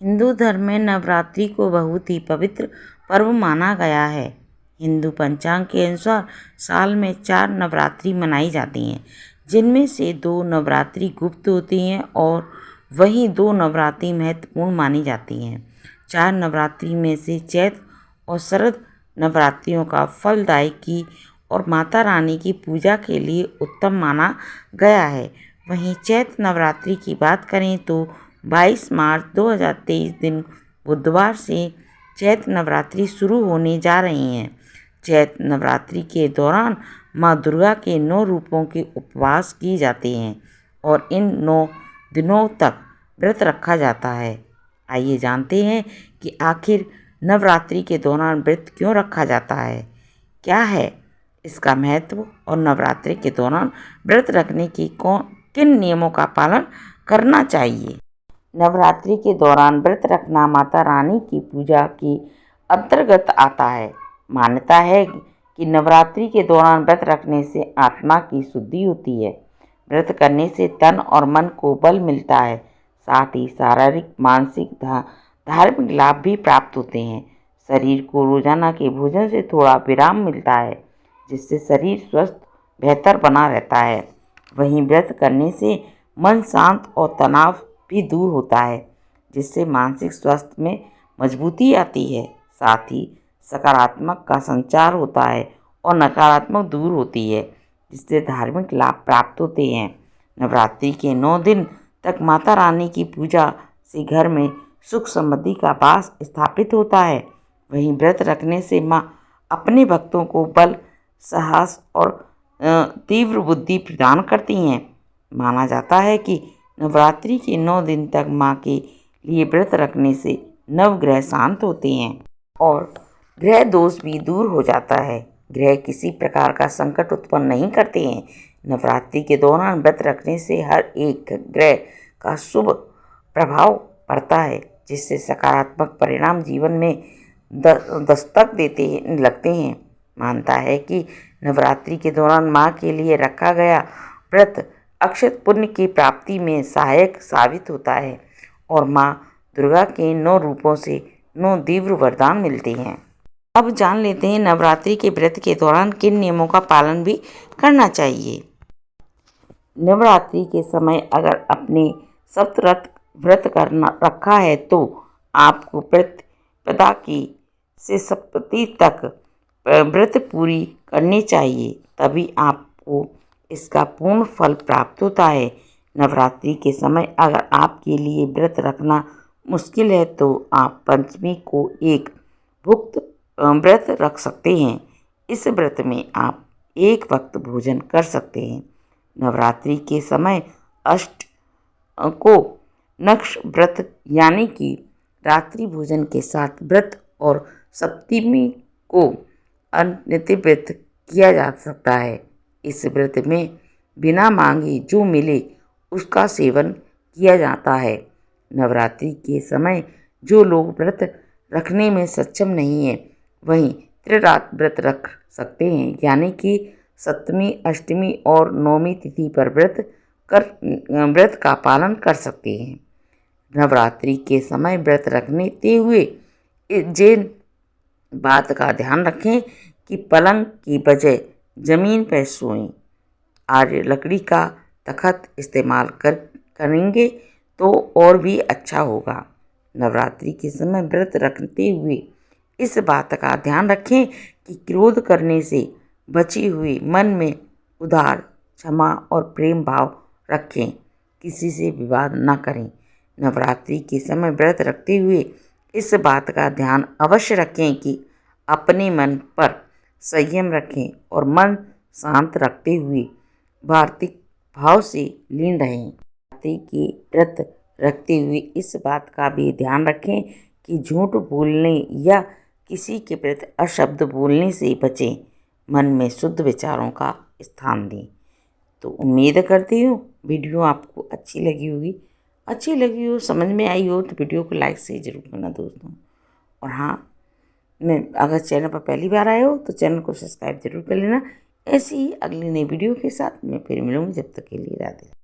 हिंदू धर्म में नवरात्रि को बहुत ही पवित्र पर्व माना गया है। हिंदू पंचांग के अनुसार साल में 4 नवरात्रि मनाई जाती हैं, जिनमें से 2 नवरात्रि गुप्त होती हैं और वहीं 2 नवरात्रि महत्वपूर्ण मानी जाती हैं। 4 नवरात्रि में से चैत्र और शरद नवरात्रियों का फलदायकी और माता रानी की पूजा के लिए उत्तम माना गया है। वहीं चैत्र नवरात्रि की बात करें तो 22 मार्च 2023 दिन बुधवार से चैत्र नवरात्रि शुरू होने जा रही हैं। चैत्र नवरात्रि के दौरान माँ दुर्गा के 9 रूपों के उपवास किए जाते हैं और इन 9 दिनों तक व्रत रखा जाता है। आइए जानते हैं कि आखिर नवरात्रि के दौरान व्रत क्यों रखा जाता है, क्या है इसका महत्व और नवरात्रि के दौरान व्रत रखने की किन नियमों का पालन करना चाहिए। नवरात्रि के दौरान व्रत रखना माता रानी की पूजा के अंतर्गत आता है। मान्यता है कि नवरात्रि के दौरान व्रत रखने से आत्मा की शुद्धि होती है। व्रत करने से तन और मन को बल मिलता है, साथ ही शारीरिक, मानसिक, धार्मिक लाभ भी प्राप्त होते हैं। शरीर को रोजाना के भोजन से थोड़ा विराम मिलता है, जिससे शरीर स्वस्थ बेहतर बना रहता है। वहीं व्रत करने से मन शांत और तनाव भी दूर होता है, जिससे मानसिक स्वास्थ्य में मजबूती आती है। साथ ही सकारात्मक का संचार होता है और नकारात्मक दूर होती है, जिससे धार्मिक लाभ प्राप्त होते हैं। नवरात्रि के 9 दिन तक माता रानी की पूजा से घर में सुख समृद्धि का वास स्थापित होता है। वहीं व्रत रखने से माँ अपने भक्तों को बल, साहस और तीव्र बुद्धि प्रदान करती हैं। माना जाता है कि नवरात्रि के 9 दिन तक माँ के लिए व्रत रखने से नवग्रह शांत होते हैं और ग्रह दोष भी दूर हो जाता है। ग्रह किसी प्रकार का संकट उत्पन्न नहीं करते हैं। नवरात्रि के दौरान व्रत रखने से हर एक ग्रह का शुभ प्रभाव पड़ता है, जिससे सकारात्मक परिणाम जीवन में दस्तक लगते हैं। मानता है कि नवरात्रि के दौरान माँ के लिए रखा गया व्रत अक्षत पुण्य की प्राप्ति में सहायक साबित होता है और माँ दुर्गा के 9 रूपों से 9 दिव्य वरदान मिलते हैं। अब जान लेते हैं नवरात्रि के व्रत के दौरान किन नियमों का पालन भी करना चाहिए। नवरात्रि के समय अगर अपने सप्तव्रत व्रत करना रखा है तो आपको प्रतिपदा की से सप्तमी तक व्रत पूरी करनी चाहिए, तभी आपको इसका पूर्ण फल प्राप्त होता है। नवरात्रि के समय अगर आपके लिए व्रत रखना मुश्किल है तो आप पंचमी को एक भुक्त व्रत रख सकते हैं। इस व्रत में आप एक वक्त भोजन कर सकते हैं। नवरात्रि के समय अष्ट को नक्ष व्रत यानी कि रात्रि भोजन के साथ व्रत और सप्तमी को अन्य व्रत किया जा सकता है। इस व्रत में बिना मांगे जो मिले उसका सेवन किया जाता है। नवरात्रि के समय जो लोग व्रत रखने में सक्षम नहीं है, वहीं त्रिरात व्रत रख सकते हैं, यानी कि सप्तमी, अष्टमी और नौमी तिथि पर व्रत का पालन कर सकते हैं। नवरात्रि के समय व्रत रखते हुए जिन बात का ध्यान रखें कि पलंग की बजाय जमीन पर सोएं। आर्य लकड़ी का तख्त इस्तेमाल करेंगे तो और भी अच्छा होगा। नवरात्रि के समय व्रत रखते हुए इस बात का ध्यान रखें कि क्रोध करने से बचे हुए मन में उदार, क्षमा और प्रेम भाव रखें। किसी से विवाद न करें। नवरात्रि के समय व्रत रखते हुए इस बात का ध्यान अवश्य रखें कि अपने मन पर संयम रखें और मन शांत रखते हुए वार्तिक भाव से लीन रहें। नवरात्रि के व्रत रखते हुए इस बात का भी ध्यान रखें कि झूठ बोलने या किसी के प्रति अशब्द बोलने से बचें। मन में शुद्ध विचारों का स्थान दें। तो उम्मीद करती हूँ वीडियो आपको अच्छी लगी हो, समझ में आई हो तो वीडियो को लाइक से ज़रूर करना दोस्तों। और हाँ, मैं अगर चैनल पर पहली बार आए हो तो चैनल को सब्सक्राइब जरूर कर लेना। ऐसी ही अगली नई वीडियो के साथ मैं फिर मिलूँगी। जब तक के लिए राधे।